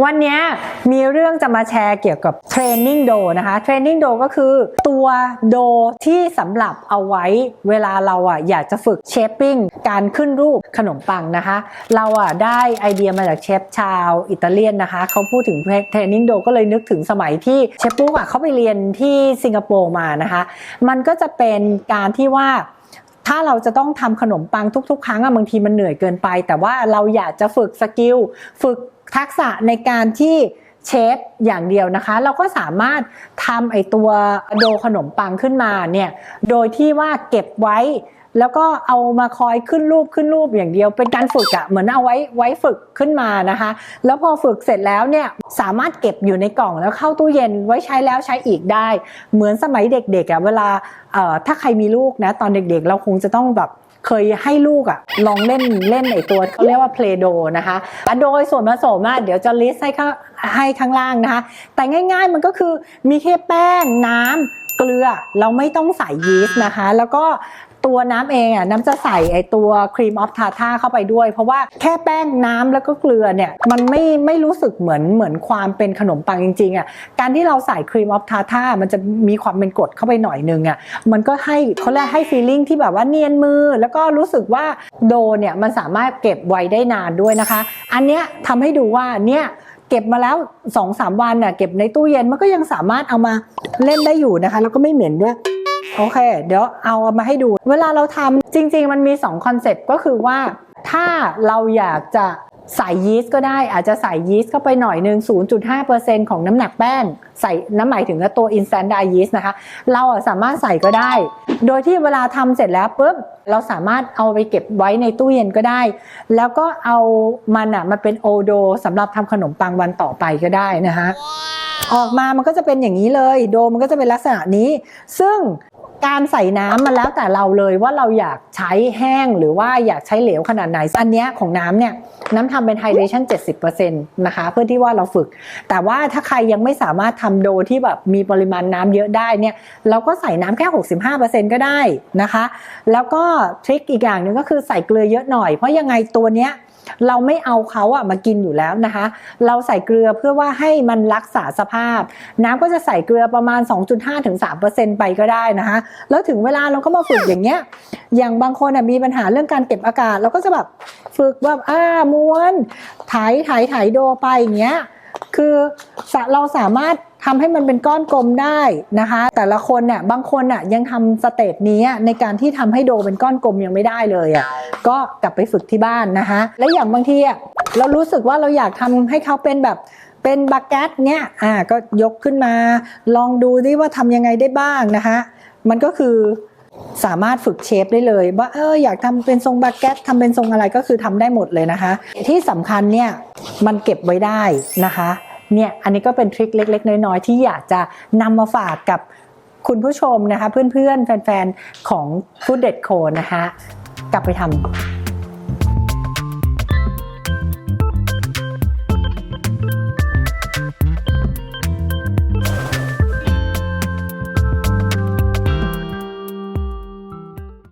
วันนี้มีเรื่องจะมาแชร์เกี่ยวกับเทรนนิ่งโดนะคะเทรนนิ่งโดก็คือตัวโดที่สำหรับเอาไว้เวลาเราอยากจะฝึกเชฟปิ้งการขึ้นรูปขนมปังนะคะเราได้ไอเดียมาจากเชฟชาวอิตาเลียนนะคะเขาพูดถึงเทรนนิ่งโดก็เลยนึกถึงสมัยที่เชฟปุ๊กเขาไปเรียนที่สิงคโปร์มานะคะมันก็จะเป็นการที่ว่าถ้าเราจะต้องทำขนมปังทุกๆครั้งบางทีมันเหนื่อยเกินไปแต่ว่าเราอยากจะฝึกสกิลฝึกทักษะในการที่เชฟอย่างเดียวนะคะเราก็สามารถทำไอตัวโดขนมปังขึ้นมาเนี่ยโดยที่ว่าเก็บไว้แล้วก็เอามาคอยขึ้นรูปอย่างเดียวเป็นการฝึกเหมือนเอาไว้ฝึกขึ้นมานะคะแล้วพอฝึกเสร็จแล้วเนี่ยสามารถเก็บอยู่ในกล่องแล้วเข้าตู้เย็นไว้ใช้แล้วใช้อีกได้เหมือนสมัยเด็กๆเวลาถ้าใครมีลูกนะตอนเด็กๆเราคงจะต้องแบบเคยให้ลูกลองเล่นไอตัวเขาเรียกว่าเพลโดนะคะโดยส่วนผสมเดี๋ยวจะลิสต์ให้ข้างล่างนะคะแต่ง่ายๆมันก็คือมีแค่แป้งน้ำเกลือเราไม่ต้องใส่ยีสต์นะคะแล้วก็ตัวน้ำเองน้ำจะใส่ไอตัวครีมออฟทาท่าเข้าไปด้วยเพราะว่าแค่แป้งน้ำแล้วก็เกลือเนี่ยมันไม่รู้สึกเหมือนความเป็นขนมปังจริงๆการที่เราใส่ครีมออฟทาท่ามันจะมีความเป็นกรดเข้าไปหน่อยนึงมันก็ให้เขาเรียกให้ฟีลลิ่งที่แบบว่าเนียนมือแล้วก็รู้สึกว่าโดเนี่ยมันสามารถเก็บไว้ได้นานด้วยนะคะอันเนี้ยทำให้ดูว่าเนี่ยเก็บมาแล้ว 2-3 วันเก็บในตู้เย็นมันก็ยังสามารถเอามาเล่นได้อยู่นะคะแล้วก็ไม่เหม็นด้วยโอเคเดี๋ยวเอามาให้ดูเวลาเราทำจริงๆมันมี2คอนเซ็ปต์ก็คือว่าถ้าเราอยากจะใส่ยีสต์ก็ได้อาจจะใส่ยีสต์เข้าไปหน่อยนึง 0.5% ของน้ำหนักแป้งใส่น้ำหมายถึงตัว instant dry yeast นะคะเราสามารถใส่ก็ได้โดยที่เวลาทำเสร็จแล้วปุ๊บเราสามารถเอาไปเก็บไว้ในตู้เย็นก็ได้แล้วก็เอามันมาเป็นโอโดสำหรับทำขนมปังวันต่อไปก็ได้นะคะออกมามันก็จะเป็นอย่างนี้เลยโดมันก็จะเป็นลักษณะนี้ซึ่งการใส่น้ำมันแล้วแต่เราเลยว่าเราอยากใช้แห้งหรือว่าอยากใช้เหลวขนาดไหนอันนี้ของน้ำเนี่ยน้ำทำเป็นไฮเดรชั่น 70% นะคะเพื่อที่ว่าเราฝึกแต่ว่าถ้าใครยังไม่สามารถทำโดที่แบบมีปริมาณน้ำเยอะได้เนี่ยเราก็ใส่น้ำแค่ 65% ก็ได้นะคะแล้วก็ทริคอีกอย่างหนึ่งก็คือใส่เกลือเยอะหน่อยเพราะยังไงตัวเนี้ยเราไม่เอาเขามากินอยู่แล้วนะคะเราใส่เกลือเพื่อว่าให้มันรักษาสภาพน้ำก็จะใส่เกลือประมาณ 2.5-3% ไปก็ได้นะคะแล้วถึงเวลาเราก็มาฝึกอย่างเงี้ยอย่างบางคนมีปัญหาเรื่องการเก็บอากาศเราก็จะแบบฝึกแบบม้วนถ่ายโดไปอย่างเงี้ยคือเราสามารถทำให้มันเป็นก้อนกลมได้นะคะแต่ละคนบางคนยังทำสเต็ปนี้ในการที่ทำให้โดเป็นก้อนกลมยังไม่ได้เลยก็กลับไปฝึกที่บ้านนะคะและอย่างบางทีเรารู้สึกว่าเราอยากทำให้เขาเป็นแบบเป็นบาเกตเนี้ยก็ยกขึ้นมาลองดูดิว่าทำยังไงได้บ้างนะคะมันก็คือสามารถฝึกเชฟได้เลยว่าอยากทำเป็นทรงบาเกตทำเป็นทรงอะไรก็คือทำได้หมดเลยนะคะที่สำคัญเนี่ยมันเก็บไว้ได้นะคะเนี่ยอันนี้ก็เป็นทริคเล็กๆน้อยๆที่อยากจะนำมาฝากกับคุณผู้ชมนะคะเพื่อนๆแฟนๆของ Food Dead Co นะคะกลับไปทำ